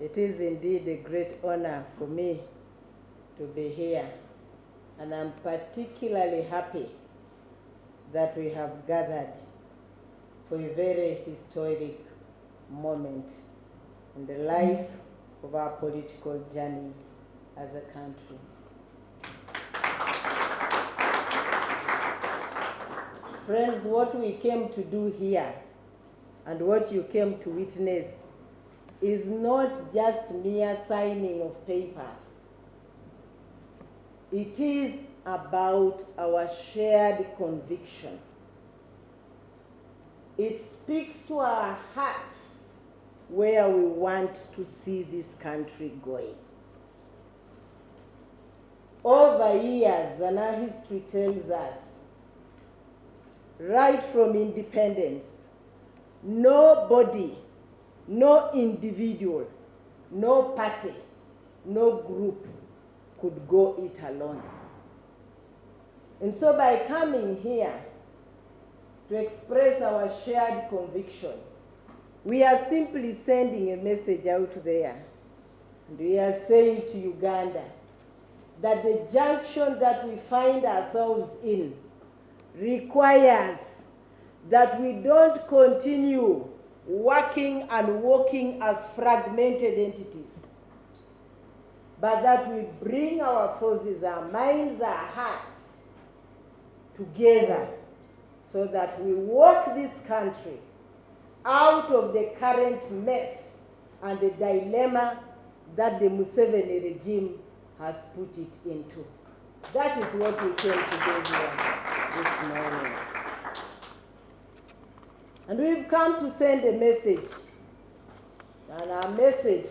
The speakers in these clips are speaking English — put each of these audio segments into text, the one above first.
It is indeed a great honor for me to be here, and I'm particularly happy that we have gathered for a very historic moment in the life of our political journey as a country. Friends, what we came to do here and what you came to witness is not just mere signing of papers. It is about our shared conviction. It speaks to our hearts where we want to see this country going. Over years, and our history tells us, right from independence, nobody, no individual, no party, no group could go it alone. And so by coming here to express our shared conviction, we are simply sending a message out there. And we are saying to Uganda that the junction that we find ourselves in requires that we don't continue working and walking as fragmented entities, but that we bring our forces, our minds, our hearts together so that we walk this country out of the current mess and the dilemma that the Museveni regime has put it into. That is what we came to do here this morning. And we've come to send a message, and our message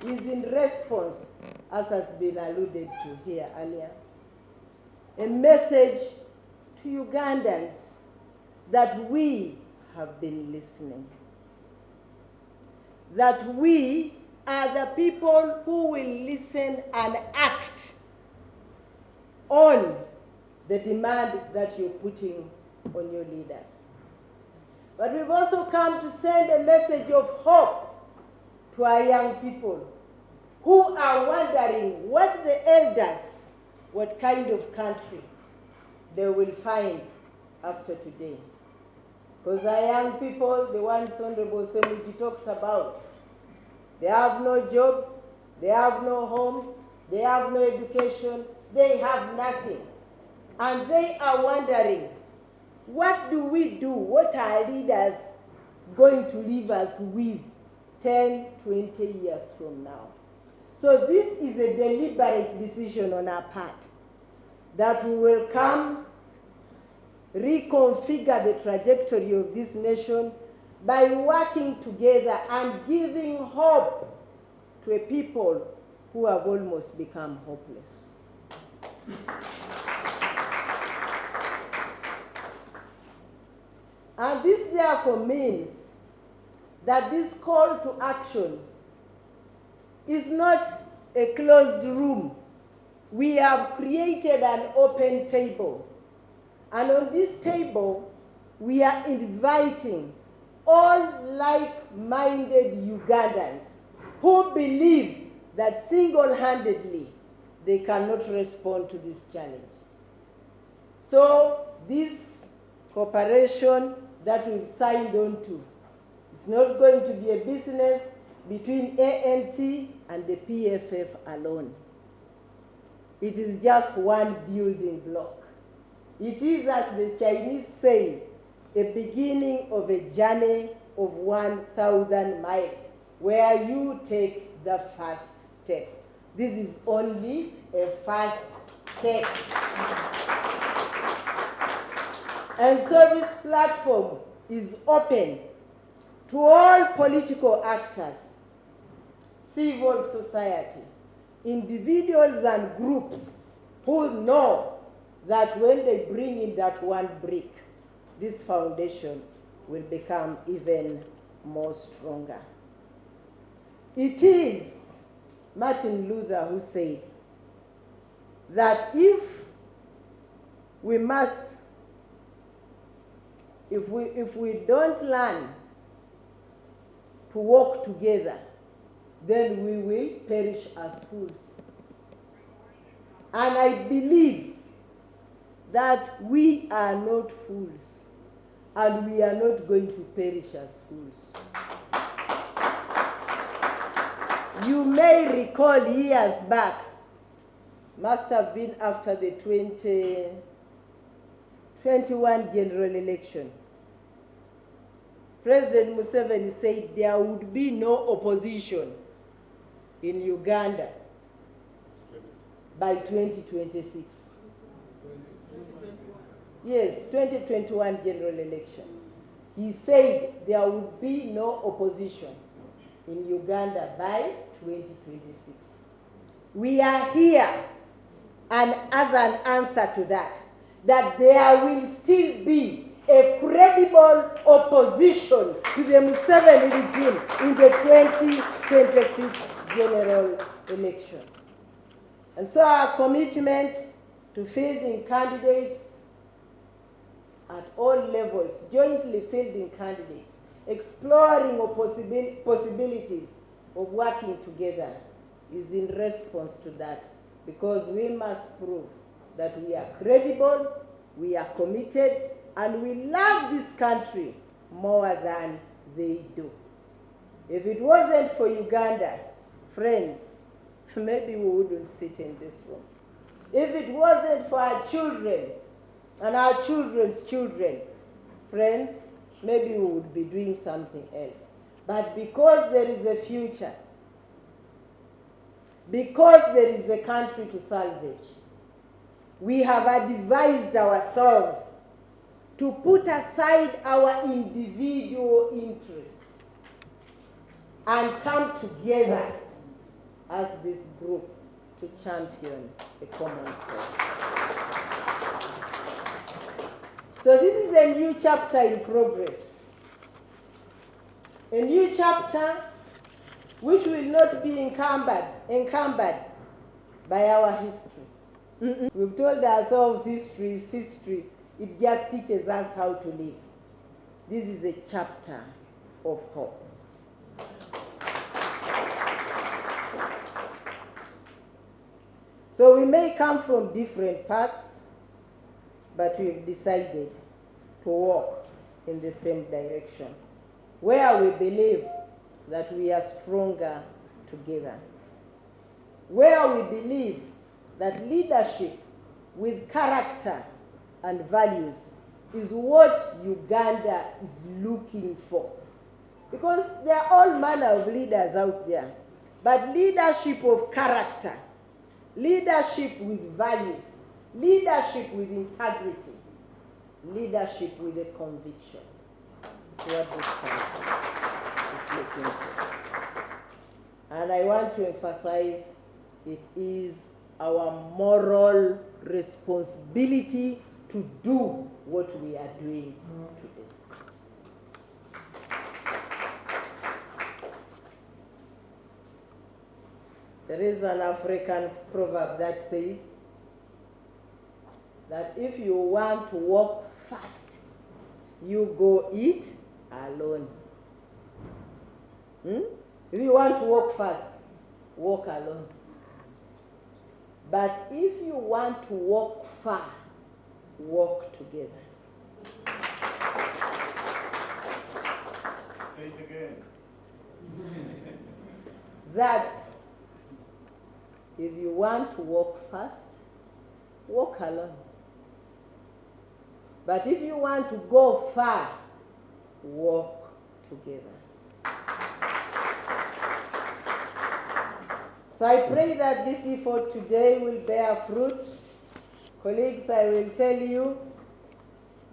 is in response, as has been alluded to here earlier, a message to Ugandans that we have been listening, that we are the people who will listen and act on the demand that you're putting on your leaders. But we've also come to send a message of hope to our young people who are wondering what the elders, what kind of country they will find after today. Because our young people, the ones Honorable Semuji talked about, they have no jobs, they have no homes, they have no education, they have nothing. And they are wondering, what do we do? What are our leaders going to leave us with 10, 20 years from now? So this is a deliberate decision on our part that we will come, reconfigure the trajectory of this nation by working together and giving hope to a people who have almost become hopeless. And this therefore means that this call to action is not a closed room. We have created an open table. And on this table, we are inviting all like-minded Ugandans who believe that single-handedly they cannot respond to this challenge. So this cooperation that we've signed on to is not going to be a business between ANT and the PFF alone. It is just one building block. It is, as the Chinese say, a beginning of a journey of 1,000 miles, where you take the first step. This is only a first step. And so this platform is open to all political actors, civil society, individuals and groups who know that when they bring in that one brick, this foundation will become even more stronger. It is Martin Luther who said that if we don't learn to walk together, then we will perish as fools. And I believe that we are not fools, and we are not going to perish as fools. You may recall years back, must have been after the 2021 general election, President Museveni said there would be no opposition in Uganda by 2026. Yes, 2021 general election. He said there would be no opposition in Uganda by 2026. We are here, and as an answer to that, that there will still be a credible opposition to the Museveni regime in the 2026 general election. And so our commitment to fielding candidates at all levels, jointly fielding candidates, exploring possibilities of working together, is in response to that, because we must prove that we are credible, we are committed, and we love this country more than they do. If it wasn't for Uganda, friends, maybe we wouldn't sit in this room. If it wasn't for our children and our children's children, friends, maybe we would be doing something else. But because there is a future, because there is a country to salvage, we have advised ourselves to put aside our individual interests and come together as this group to champion a common cause. So this is a new chapter in progress. A new chapter which will not be encumbered by our history. We've told ourselves history is history. It just teaches us how to live. This is a chapter of hope. So we may come from different paths, but we've decided to walk in the same direction, where we believe that we are stronger together, where we believe that leadership with character and values is what Uganda is looking for. Because there are all manner of leaders out there, but leadership of character, leadership with values, leadership with integrity, leadership with a conviction is what this country is looking for. And I want to emphasize it is our moral responsibility to do what we are doing today. There is an African proverb that says that if you want to walk fast, you go it alone. If you want to walk fast, walk alone. But if you want to walk far, walk together. Say it again. That if you want to walk fast, walk alone. But if you want to go far, walk together. So I pray that this effort today will bear fruit. Colleagues, I will tell you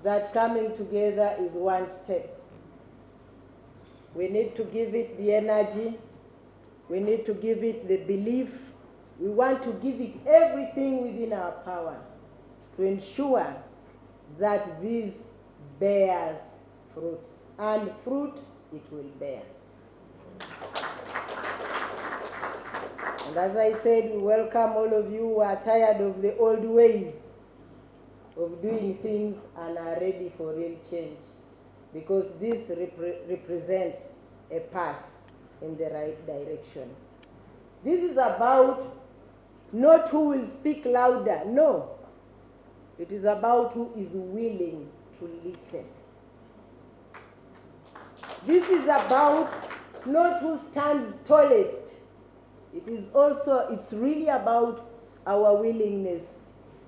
that coming together is one step. We need to give it the energy. We need to give it the belief. We want to give it everything within our power to ensure that this bears fruits. And fruit it will bear. And as I said, we welcome all of you who are tired of the old ways of doing things and are ready for real change. Because this represents a path in the right direction. This is about not who will speak louder, no. It is about who is willing to listen. This is about not who stands tallest. It's really about our willingness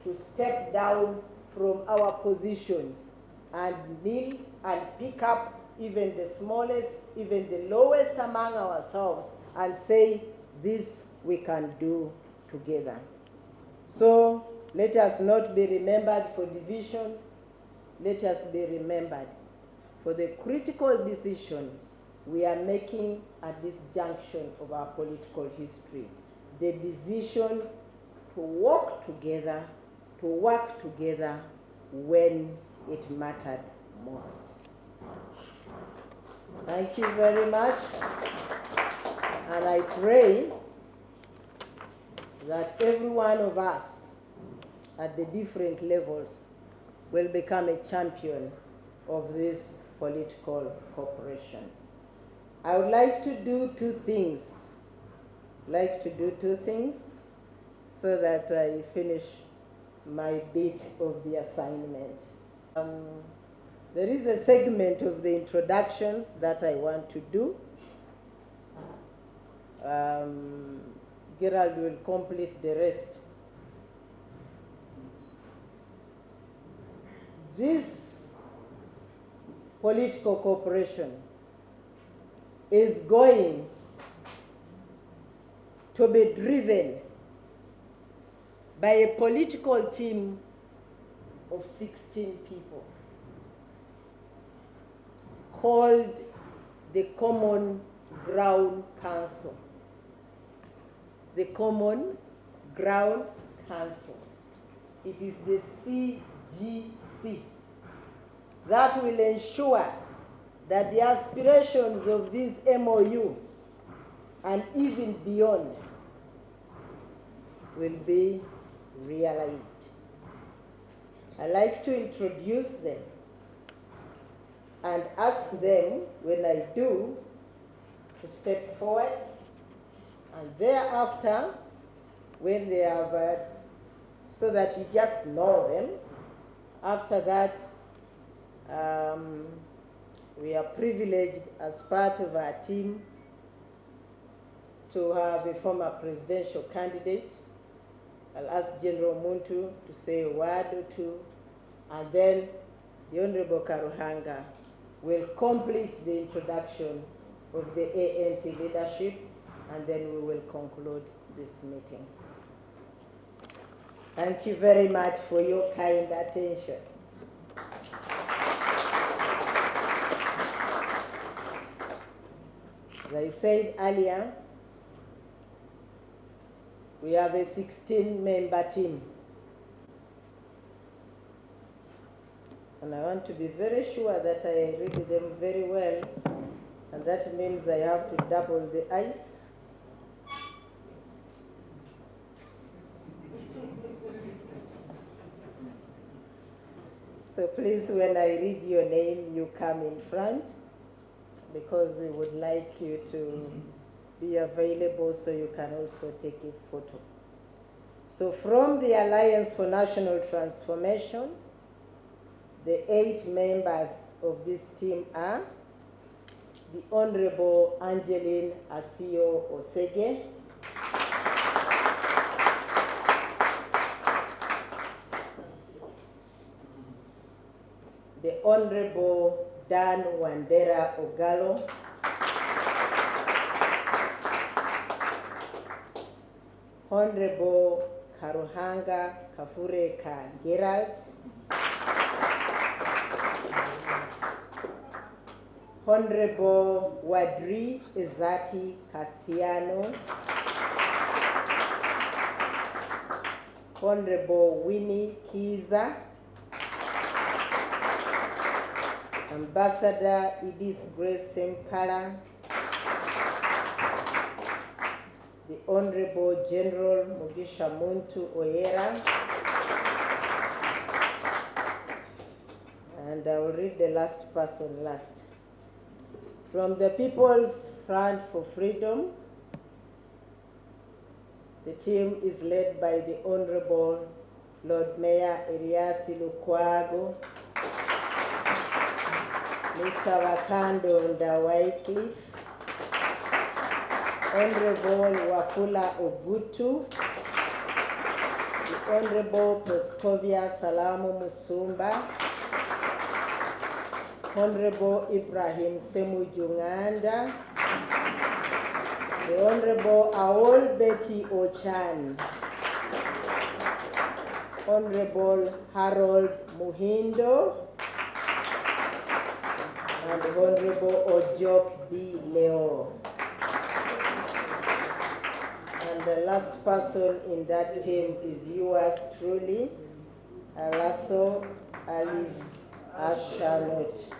to step down from our positions and kneel and pick up even the smallest, even the lowest among ourselves and say, this we can do together. So let us not be remembered for divisions. Let us be remembered for the critical decision we are making at this junction of our political history. The decision to work together when it mattered most. Thank you very much. And I pray that every one of us at the different levels will become a champion of this political cooperation. I would like to do two things. So that I finish my bit of the assignment. There is a segment of the introductions that I want to do. Gerald will complete the rest. This political cooperation is going to be driven by a political team of 16 people called the Common Ground Council. The Common Ground Council. It is the CGC that will ensure that the aspirations of this MOU and even beyond will be realized. I'd like to introduce them and ask them, when I do, to step forward, and thereafter, when they have, so that you just know them, after that, we are privileged as part of our team to have a former presidential candidate. I'll ask General Muntu to say a word or two, and then the Honorable Karuhanga will complete the introduction of the ANT leadership, and then we will conclude this meeting. Thank you very much for your kind attention. As I said earlier, we have a 16-member team. And I want to be very sure that I read them very well, and that means I have to double the ice. So please, when I read your name, you come in front, because we would like you to be available so you can also take a photo. So from the Alliance for National Transformation, the 8 members of this team are the Honorable Angeline Asio Osege, the Honorable Dan Wandera Ogalo, Honorable Karuhanga Kafureka Gerald, Honorable Wadri Ezati Kasiano, Honorable Winnie Kizza, Ambassador Edith Grace Sempala, the Honorable General Mugisha Muntu Oyera, and I will read the last person last. From the People's Front for Freedom. The team is led by the Honorable Lord Mayor Erias Lukwago, Mr. Wakando Ndawaiklif, Honorable Wafula Ogutu, the Honorable Proscovia Salamu Musumba, Honorable Ibrahim Semujunganda, the Honorable Aol Betty Ochan, Honorable Harold Muhindo, and Honorable Ojok B. Leo. And the last person in that team is yours truly, Alaso Alice Ashanot.